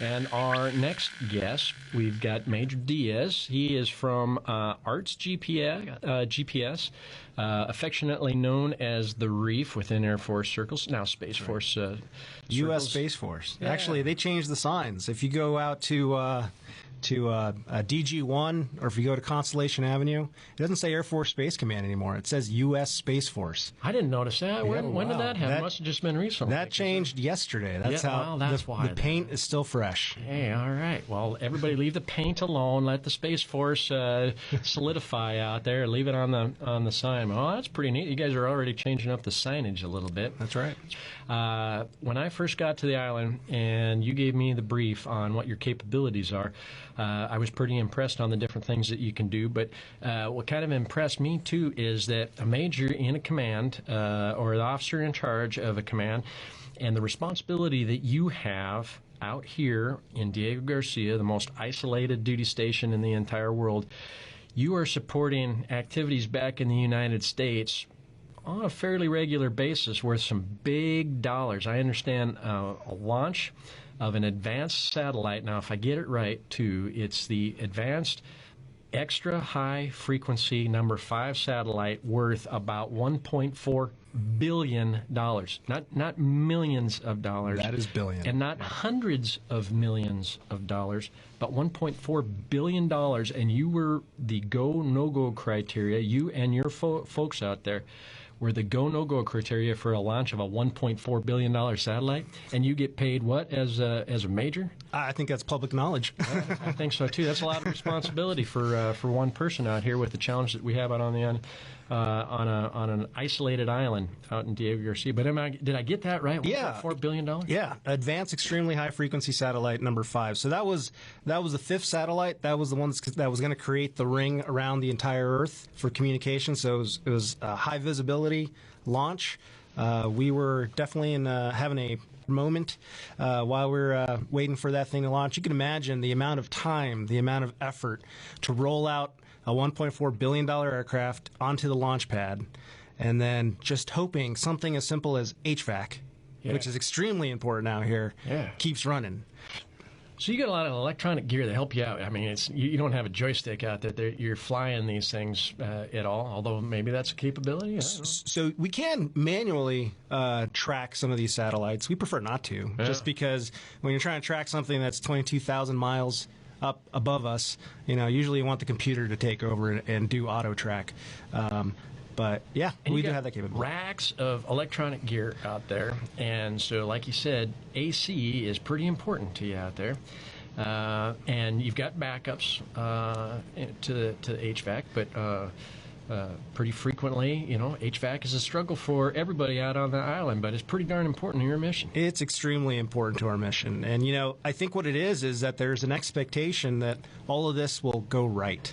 And our next guest, we've got Major Diaz. He is from Arts GPS, affectionately known as the Reef within Air Force circles, now Space Force U.S. Space Force. Yeah. Actually, they changed the signs. If you go out to DG1, or if you go to Constellation Avenue, it doesn't say Air Force Space Command anymore. It says U.S. Space Force. I didn't notice that. When did that happen? It must have just been recently. That changed yesterday. That's why the paint is still fresh. Hey, all right. Well, everybody leave the paint alone. Let the Space Force solidify out there. Leave it on the sign. Oh, that's pretty neat. You guys are already changing up the signage a little bit. That's right. When I first got to the island and you gave me the brief on what your capabilities are, I was pretty impressed on the different things that you can do, but what kind of impressed me, too, is that a major in a command or the officer in charge of a command and the responsibility that you have out here in Diego Garcia, the most isolated duty station in the entire world, you are supporting activities back in the United States on a fairly regular basis worth some big dollars. I understand a launch of an advanced satellite. Now, if I get it right, too, it's the Advanced Extra High Frequency number 5 satellite worth about $1.4 billion. Not millions of dollars. That is billion. And not hundreds of millions of dollars, but $1.4 billion. And you were the go, no-go criteria, you and your folks out there were the go, no-go criteria for a launch of a $1.4 billion satellite, and you get paid what as a major? I think that's public knowledge. I think so, too. That's a lot of responsibility for one person out here with the challenge that we have out on an isolated island out in Diego Garcia. But did I get that right? Yeah. $1.4 billion? Yeah. Advanced Extremely High Frequency Satellite number 5. So that was the 5th satellite. That was the one that was going to create the ring around the entire Earth for communication. So it was a high visibility launch. We were definitely having a moment while we were waiting for that thing to launch. You can imagine the amount of time, the amount of effort to roll out a $1.4 billion aircraft onto the launch pad, and then just hoping something as simple as HVAC, which is extremely important out here, keeps running. So you got a lot of electronic gear that help you out. I mean, you don't have a joystick out there. You're flying these things at all, although maybe that's a capability. So we can manually track some of these satellites. We prefer not to, just because when you're trying to track something that's 22,000 miles up above us, usually you want the computer to take over and do auto track. But yeah, we do have that capability. Racks of electronic gear out there, and so like you said, AC is pretty important to you out there. And you've got backups to the HVAC, but pretty frequently, HVAC is a struggle for everybody out on the island, but it's pretty darn important to your mission. It's extremely important to our mission. And, I think what it is that there's an expectation that all of this will go right.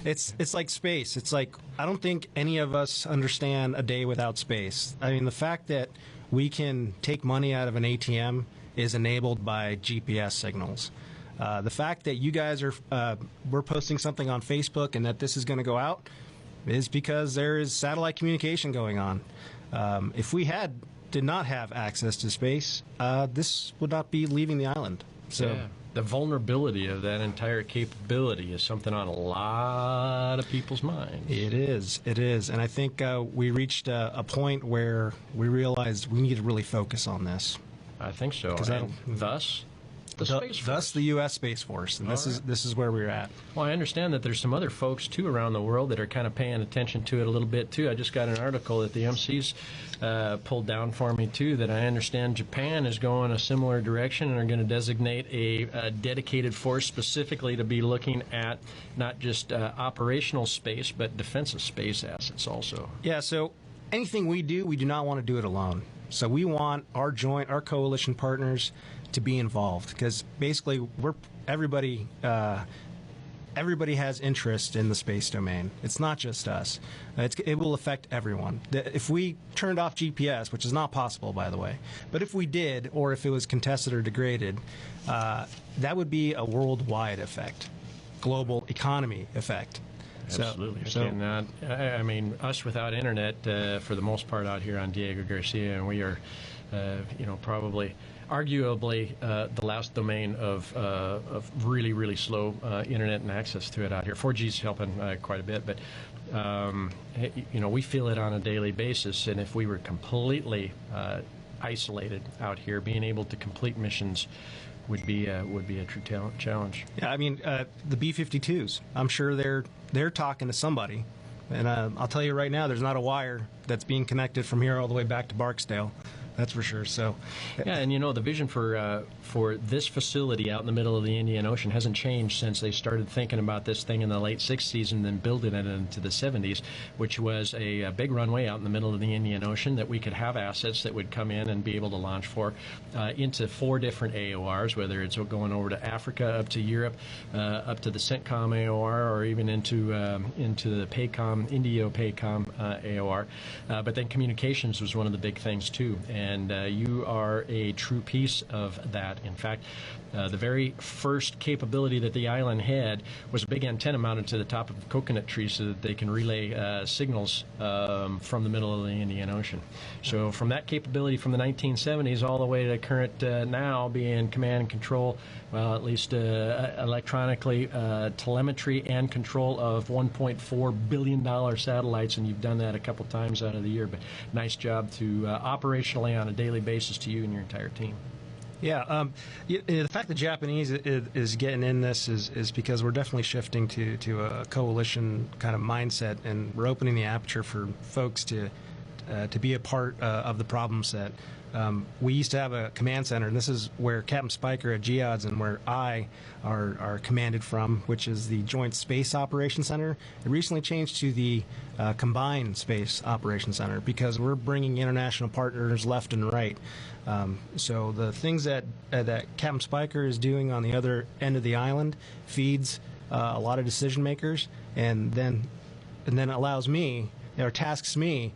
It's like space. It's like, I don't think any of us understand a day without space. I mean, the fact that we can take money out of an ATM is enabled by GPS signals. The fact that you guys we're posting something on Facebook and that this is going to go out is because there is satellite communication going on. If we did not have access to space, this would not be leaving the island. So the vulnerability of that entire capability is something on a lot of people's minds. It is. And I think we reached a point where we realized we need to really focus on this. I think so. Thus the Space Force. Thus the U.S. Space Force, and this is where we're at. Well, I understand that there's some other folks, too, around the world that are kind of paying attention to it a little bit, too. I just got an article that the MC's pulled down for me, too, that I understand Japan is going a similar direction and are going to designate a dedicated force specifically to be looking at not just operational space, but defensive space assets also. Yeah, so anything we do not want to do it alone. So we want our coalition partners to be involved, because basically everybody has interest in the space domain. It's not just us. It will affect everyone. If we turned off GPS, which is not possible, by the way, but if we did, or if it was contested or degraded, that would be a worldwide effect, global economy effect. Absolutely. I mean, us without internet, for the most part out here on Diego Garcia, and we are, probably arguably the last domain of really, really slow internet and access to it out here. 4G is helping quite a bit, but we feel it on a daily basis. And if we were completely isolated out here, being able to complete missions would be a true challenge. Yeah, I mean the B-52s. I'm sure they're talking to somebody, and I'll tell you right now, there's not a wire that's being connected from here all the way back to Barksdale. That's for sure. So, yeah, and the vision for this facility out in the middle of the Indian Ocean hasn't changed since they started thinking about this thing in the late 60s and then building it into the 70s, which was a big runway out in the middle of the Indian Ocean that we could have assets that would come in and be able to launch for into 4 different AORs, whether it's going over to Africa, up to Europe, up to the CENTCOM AOR, or even into the PACOM, Indio-PACOM AOR. But then communications was one of the big things too. And you are a true piece of that. In fact, the very first capability that the island had was a big antenna mounted to the top of a coconut tree so that they can relay signals from the middle of the Indian Ocean. So from that capability from the 1970s all the way to current now being command and control, well, at least electronically, telemetry and control of $1.4 billion satellites, and you've done that a couple times out of the year. But nice job to operationally on a daily basis to you and your entire team. Yeah, the fact the Japanese is getting in this is because we're definitely shifting to a coalition kind of mindset, and we're opening the aperture for folks to be a part of the problem set. We used to have a command center, and this is where Captain Spiker at GEODS and where I are commanded from, which is the Joint Space Operations Center. It recently changed to the Combined Space Operations Center because we're bringing international partners left and right. So the things that Captain Spiker is doing on the other end of the island feeds a lot of decision makers, and then allows me, or tasks me,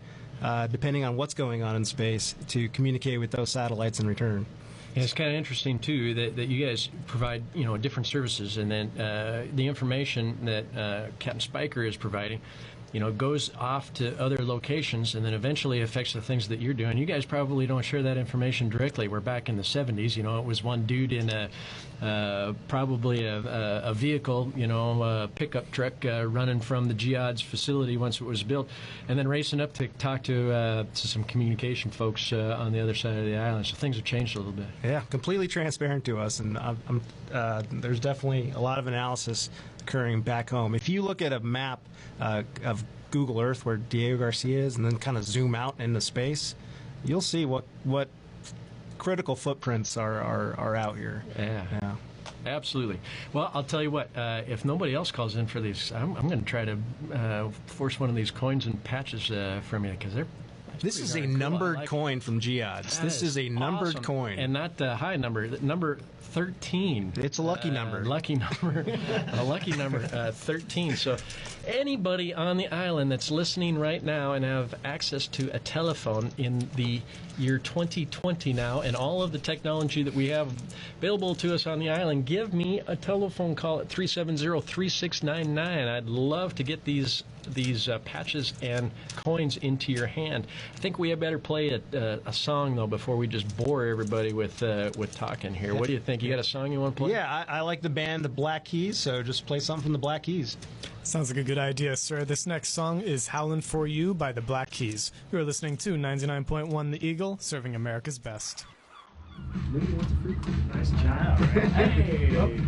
depending on what's going on in space, to communicate with those satellites in return. Yeah, it's kind of interesting too that you guys provide different services, and then the information that Captain Spiker is providing goes off to other locations and then eventually affects the things that you're doing. You guys probably don't share that information directly. We're back in the 70s. It was one dude in probably a vehicle, a pickup truck running from the GEODS facility once it was built, and then racing up to talk to some communication folks on the other side of the island. So things have changed a little bit. Yeah, completely transparent to us, and there's definitely a lot of analysis occurring back home. If you look at a map of Google Earth where Diego Garcia is, and then kind of zoom out into space, you'll see what critical footprints are out here. Yeah. Absolutely. Well, I'll tell you what, if nobody else calls in for these, I'm going to try to force one of these coins and patches from you, because this is a numbered coin from GEODS. This is a numbered awesome coin. And not the high number, number 13. It's a lucky number. Lucky number. A lucky number, 13. So anybody on the island that's listening right now and have access to a telephone in the year 2020 now, and all of the technology that we have available to us on the island, give me a telephone call at 370-3699. I'd love to get these patches and coins into your hand. I think we had better play a song, though, before we just bore everybody with talking here. What do you think? You got a song you want to play? Yeah, I like the band The Black Keys, so just play something from The Black Keys. Sounds like a good idea, sir. This next song is Howlin' For You by The Black Keys. You are listening to 99.1 The Eagle, serving America's best. Nice job. Hey!